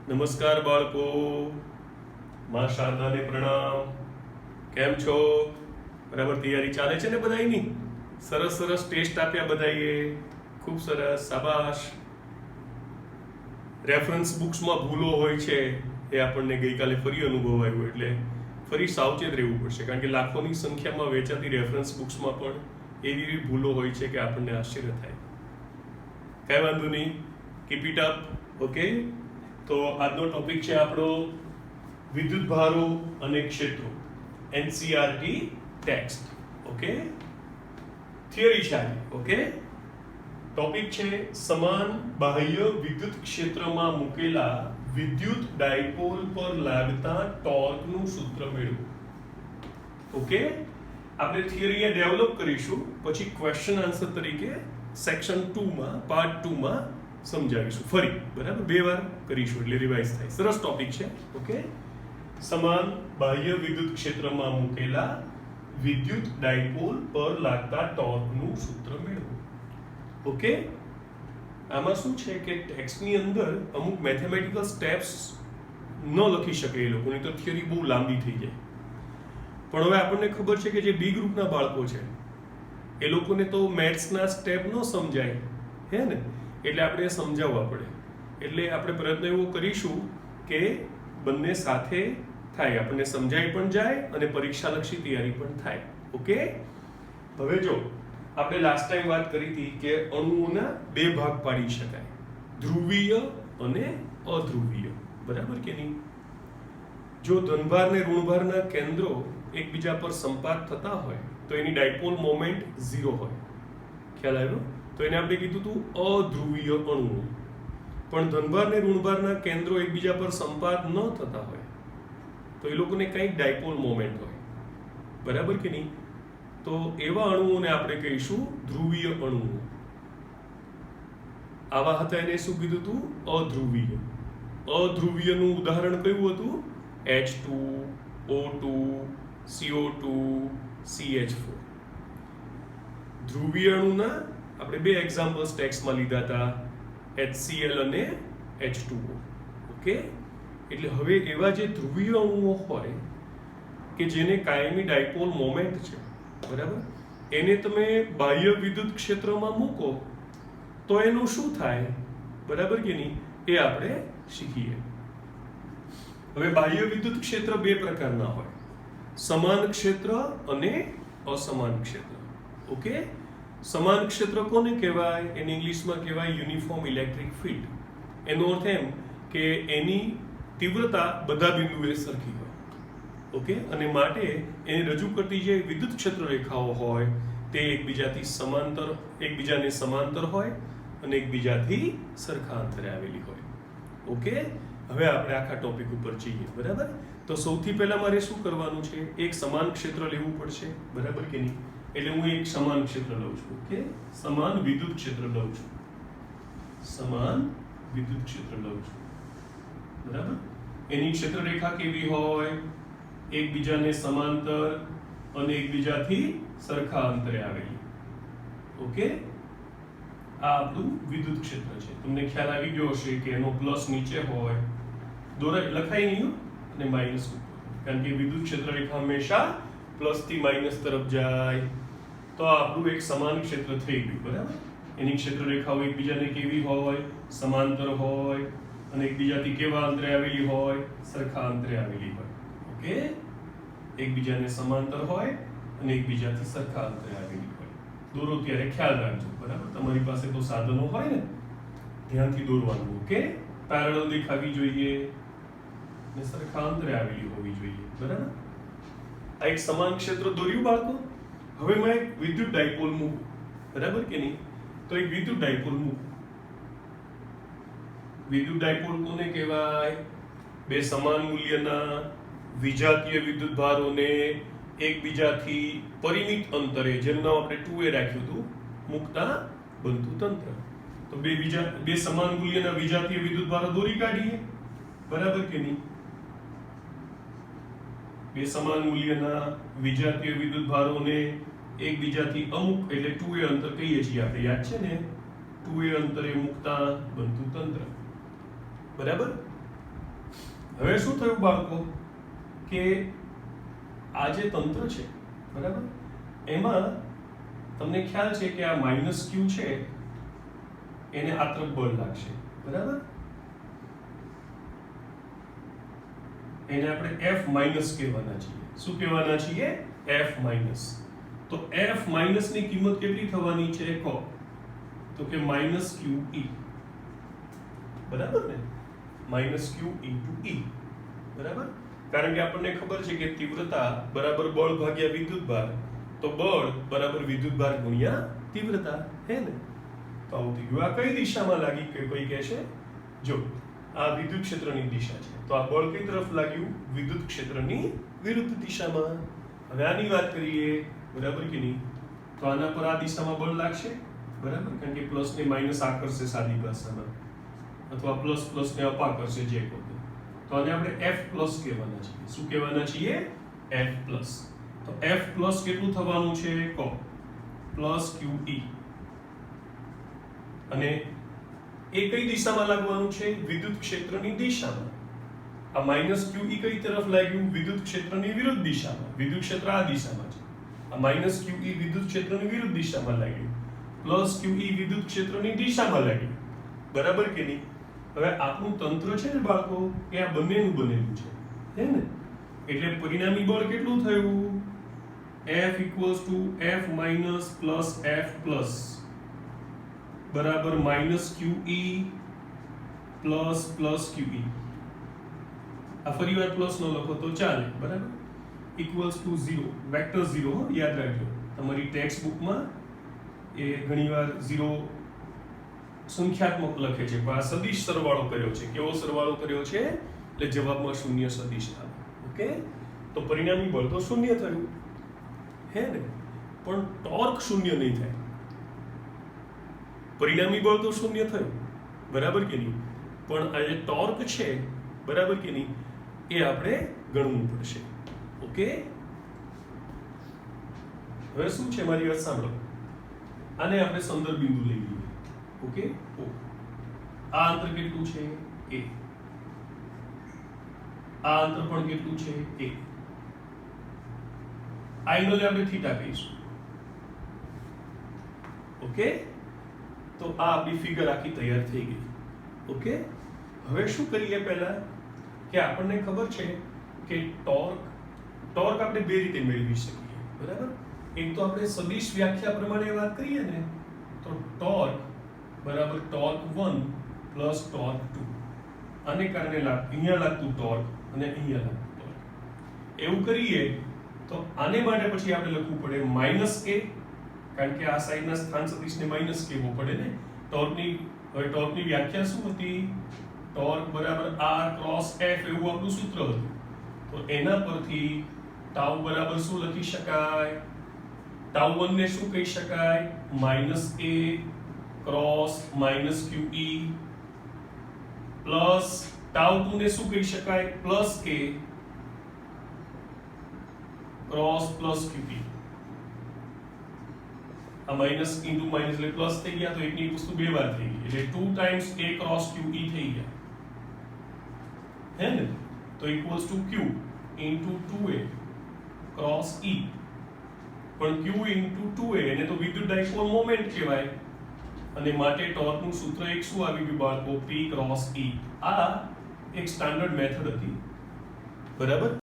નમસ્કાર બાળકો, માં શારદાને પ્રણામ. કેમ છો? બરાબર તૈયારી ચાલે છે ને બધાયની? સરસ સરસ ટેસ્ટ આપ્યા બધાએ, ખૂબ સરસ, શાબાશ. રેફરન્સ બુક્સમાં ભૂલો હોય છે એ આપણને ગઈકાલે ફરી અનુભવ આવ્યો, એટલે ફરી સાવચેત રહેવું પડશે, કારણ કે લાખોની સંખ્યામાં વેચાતી રેફરન્સ બુક્સમાં પણ એવી એવી ભૂલો હોય છે કે આપણને આશ્ચર્ય થાય. કાંઈ વાંધો નહીં, કીપ ઇટ અપ. ઓકે, તો આજનો ટોપિક છે આપણો વિદ્યુત ભારો અને ક્ષેત્રો, એનસીઆરટી ટેક્સ્ટ. ઓકે, થિયરી છે આજે. ઓકે, ટોપિક છે સમાન બાહ્ય વિદ્યુત ક્ષેત્રમાં મૂકેલા વિદ્યુત ડાયપોલ પર લાગતા ટોર્કનું સૂત્ર મેળવો. ઓકે, આપણે થિયરી ડેવલપ કરીશું, પછી ક્વેશ્ચન આન્સર તરીકે સેક્શન 2 માં પાર્ટ 2 માં સમજાવીશું ફરી. બરાબર, 2 વાર કરીશું એટલે રિવાઇઝ થાય. સરસ ટોપિક છે. ઓકે, સમાન બાહ્ય વિદ્યુત ક્ષેત્રમાં મૂકેલા વિદ્યુત ડાયપોલ પર લાગતા ટોર્કનું સૂત્ર મેળવો. ઓકે, આમાં શું છે કે ટેક્સ્ટની અંદર અમુક મેથેમેટિકલ સ્ટેપ્સ ન લખી શકે એ લોકોની, તો થિયરી બહુ લાંબી થઈ જાય. પણ હવે આપણને ખબર છે કે જે બી ગ્રુપના બાળકો છે એ લોકોને તો મેથ્સના સ્ટેપ ન સમજાય, હે ને? એટલે આપણે સમજાવવા પડે. એટલે આપણે પ્રયત્ન એવો કરીશું કે બંને સાથે થાય, આપણને સમજાઈ પણ જાય અને પરીક્ષાલક્ષી તૈયારી પણ થાય. ઓકે, હવે જો આપણે લાસ્ટ ટાઈમ વાત કરી હતી કે અણુઓના 2 ભાગ પાડી શકાય, ધ્રુવીય અને અધ્રુવીય. બરાબર કે નહીં? જો ધનભાર ને ઋણભારના કેન્દ્રો એકબીજા પર સંપાત થતા હોય તો એની ડાયપોલ મોમેન્ટ 0 હોય. ખ્યાલ આવ્યો? તો એને આપણે કીધું હતું અધ્રુવીય અણુઓ. પણ ધનભાર ને ઋણભારના કેન્દ્રો એકબીજા પર સંપાત ન થતા હોય તો એ લોકોને કંઈક ડાયપોલ મોમેન્ટ હોય. બરાબર કે નહીં? તો એવા અણુઓને આપણે કહીશું ધ્રુવીય અણુઓ. આવા હતા એને શું કીધું હતું? અધ્રુવીય. અધ્રુવીયનું ઉદાહરણ કયું હતું? H2, O2, CO2, CH4. ધ્રુવીય અણુના આપણે 2 એક્ઝામ્પલ્સ ટેક્સ્ટમાં લીધા હતા, HCl અને H2O. ઓકે, એટલે હવે એવા જે ધ્રુવીય અણુઓ હોય કે જેને કાયમી ડાયપોલ મોમેન્ટ છે, બરાબર, એને તમે બાહ્ય વિદ્યુત ક્ષેત્રમાં મૂકો તો એનું શું થાય? બરાબર કે નહીં? એ આપણે શીખીએ. હવે બાહ્ય વિદ્યુત ક્ષેત્ર 2 પ્રકારના હોય, સમાન ક્ષેત્ર અને અસમાન ક્ષેત્ર. ઓકે, સમાન ક્ષેત્ર કોને કહેવાય? એને ઇંગ્લિશમાં કહેવાય યુનિફોર્મ ઇલેક્ટ્રિક ફિલ્ડ. એનો અર્થ એમ કે એની તીવ્રતા બધા બિંદુએ સરખી હોય. ઓકે, અને માટે એને રજૂ કરતી જે વિદ્યુત ક્ષેત્ર રેખાઓ હોય તે એકબીજાને સમાંતર હોય અને એકબીજાથી સરખા અંતરે આવેલી હોય. ઓકે, હવે આપણે આખા ટોપિક ઉપર જઈએ. બરાબર, તો સૌથી પહેલા મારે શું કરવાનું છે? એક સમાન ક્ષેત્ર લેવું પડશે. બરાબર કે નહીં? એટલે હું એક સમાન ક્ષેત્ર લઉં છું. ઓકે, સમાન વિદ્યુત ક્ષેત્ર લઉં છું. સમાન વિદ્યુત ક્ષેત્ર લઉં છું. બરાબર, એની ક્ષેત્ર રેખા કેવી હોય? એકબીજાને સમાંતર અને એકબીજાથી સરખા અંતરે આવેલી. ઓકે, આ આપણું વિદ્યુત ક્ષેત્ર છે. તમને ખ્યાલ આવી ગયો હશે કે એનો પ્લસ નીચે હોય, લખાય નહીં અને માઇનસ ઉપર, કારણ કે વિદ્યુત ક્ષેત્ર રેખા હંમેશા પ્લસ થી માઇનસ તરફ જાય. તો આપણું એક સમાન ક્ષેત્ર થઈ ગયું. બરાબર, એની ક્ષેત્ર રેખાઓ એકબીજાને કેવી હોય? સમાંતર હોય અને એકબીજાથી કેવા અંતરે આવેલી હોય? સરખા અંતરે આવેલી હોય. ઓકે, એકબીજાને સમાંતર હોય અને એકબીજાથી સરખા અંતરે આવેલી હોય. દોરો ત્યારે ખ્યાલ રાખજો. બરાબર, તમારી પાસે તો સાધનો હોય ને, ધ્યાનથી દોરવાનું. ઓકે, પેરેલલ દેખાવી જોઈએ ને સરખા અંતરે આવેલી હોવી જોઈએ. બરાબર, આ એક સમાન ક્ષેત્ર દોર્યું બાળકો. હવે મેં એક વિદ્યુત ડાયપોલ મૂકું. બરાબર કે નહીં? તો એક વિદ્યુત ડાયપોલ મૂકું. વિદ્યુત ડાયપોલ કોને કહેવાય? 2 સમાન મૂલ્યના વિજાતીય વિદ્યુત ભારોને એકબીજાથી પરિમિત અંતરે, જેનું નામ આપણે 2a રાખ્યું હતું, મૂકતા બનતું તંત્ર. તો 2 સમાન મૂલ્યના વિજાતીય વિદ્યુત ભારો દોરી કાઢીએ. બરાબર કે નહીં? 2 સમાન મૂલ્યના વિજાતીય વિદ્યુત ભારોને એકબીજાથી અમુક એટલે 2a અંતર કહીએ છીએ આપણે, યાદ છે ને? 2a અંતરે મૂકતા બનતું તંત્ર. બરાબર, હવે શું થયું બાળકો કે આ જે તંત્ર છે બરાબર એમાં તમને ખ્યાલ છે કે આ માઇનસ ક્યુ છે એને આ તરફ બળ લાગશે બરાબર એને આપણે F માઇનસ કહેવાના છીએ શું કહેવાના છીએ F માઇનસ તો F માઇનસ ની કિંમત કેટલી થવાની છે કહો તો કે માઇનસ ક્યુ ઈ બરાબર ને માઇનસ ક્યુ ઇન્ટુ ઈ બરાબર કારણ કે આપણને ખબર છે કે તીવ્રતા બરાબર બળ ભાગ્યા વિદ્યુત ભાર તો બળ બરાબર વિદ્યુત ભાર ગુણ્યા તીવ્રતા હે ને તો આવું થઈ ગયું આ કઈ દિશામાં લાગી કે કોઈ કહેશે જો આ વિદ્યુત ક્ષેત્રની દિશા છે તો આ બળ કઈ તરફ લાગ્યું વિદ્યુત ક્ષેત્રની વિરુદ્ધ દિશામાં હવે આની વાત કરીએ બરાબર કે નહીં તો આના પર આ દિશામાં બળ લાગશે બરાબર કારણ કે પ્લસ ને માઇનસ આ કરશે સાદી ભાષામાં અથવા પ્લસ પ્લસ ને અપા કરશે જે કોઈ તો આને આપણે F પ્લસ કહેવાના છીએ શું કહેવાના છીએ F પ્લસ તો F પ્લસ કેટલું થવાનું છે કહો પ્લસ QE અને એ કઈ દિશામાં લાગવાનું છે વિદ્યુત ક્ષેત્રની દિશામાં આ માઇનસ QE કઈ તરફ લાગ્યું વિદ્યુત ક્ષેત્રની વિરુદ્ધ દિશામાં વિદ્યુત ક્ષેત્ર આ દિશામાં છે આ માઇનસ QE વિદ્યુત ક્ષેત્રની વિરુદ્ધ દિશામાં લાગ્યું પ્લસ QE વિદ્યુત ક્ષેત્રની દિશામાં લાગ્યું બરાબર કે નહીં હવે આપણું તંત્ર છે ને બાળકો એ આ બંનેનું બનેલું છે હે ને એટલે પરિણામી બળ કેટલું થયું F F minus plus F plus બરાબર minus QE plus plus QE આ ફરી વાર પ્લસ ન લખો તો ચાલે બરાબર ઇક્વલ્સ ટુ 0 વેક્ટર 0 યાદ રાખજો તમારી ટેક્સ્ટ બુકમાં એ ઘણીવાર 0 સંખ્યાત્મક લખે છે પણ આ સદિશ સરવાળો કર્યો છે કેવો સરવાળો કર્યો છે એટલે જવાબમાં શૂન્ય સદિશ આવે ઓકે તો પરિણામી બળ તો શૂન્ય થયું હે ને પણ ટોર્ક શૂન્ય નહીં થાય પરિણામી બળ તો શૂન્ય થયું બરાબર કે નહીં પણ આ જે ટોર્ક છે બરાબર કે નહીં એ આપણે ગણવું પડશે ઓકે હવે શું છે મારી વાત સાંભળો આને આપણે સંદર્ભ બિંદુ લઈ લઈએ ઓકે ઓ આ અંતર કેટલું છે a આ અંતર પણ કેટલું છે a આ એંગલને આપણે થીટા કહીશું ઓકે તો આ આપણી ફિગર આખી તૈયાર થઈ ગઈ ઓકે હવે શું કરીએ પહેલા કે આપણને ખબર છે કે ટોર્ક આપણે બે રીતે મેળવી શકીએ બરાબર એક તો આપણે સદિશ વ્યાખ્યા પ્રમાણે વાત કરીએ ને તો ટોર્ક બરાબર ટોર્ક 1 પ્લસ ટોર્ક 2 આને કારણે અહીંયા લાગતું ટોર્ક અને અહીંયા લાગતું ટોર્ક એવું કરીએ તો આને માટે પછી આપણે લખવું પડે માઇનસ a કારણ કે આ સાઈડના સ્થાન સદિશને માઇનસ કહેવો પડે ને ટોર્કની વ્યાખ્યા શું હતી ટોર્ક બરાબર r ક્રોસ f એવું આપણું સૂત્ર હતું તો એના પરથી ટાઉ બરાબર શું લખી શકાય ટાઉ 1 ને શું કહી શકાય minus a cross minus QE plus tau 2 ને શું કહી શકાય plus a cross plus QE આ માઇનસ ઇન્ટુ માઇનસ એટલે પ્લસ થઈ ગયા તો એકની વસ્તુ બે વાર થઈ ગઈ એટલે 2 ટાઈમ્સ a ક્રોસ QE થઈ ગયા હે ને તો equals to q into 2a cross e પણ q ઇન્ટુ 2a એને તો વિદ્યુત ડાયપોલ મોમેન્ટ કહેવાય અને માટે ટોર્કનું સૂત્ર એક શું આવી ગયું બાળકો p ક્રોસ e આ એક સ્ટાન્ડર્ડ મેથડ હતી બરાબર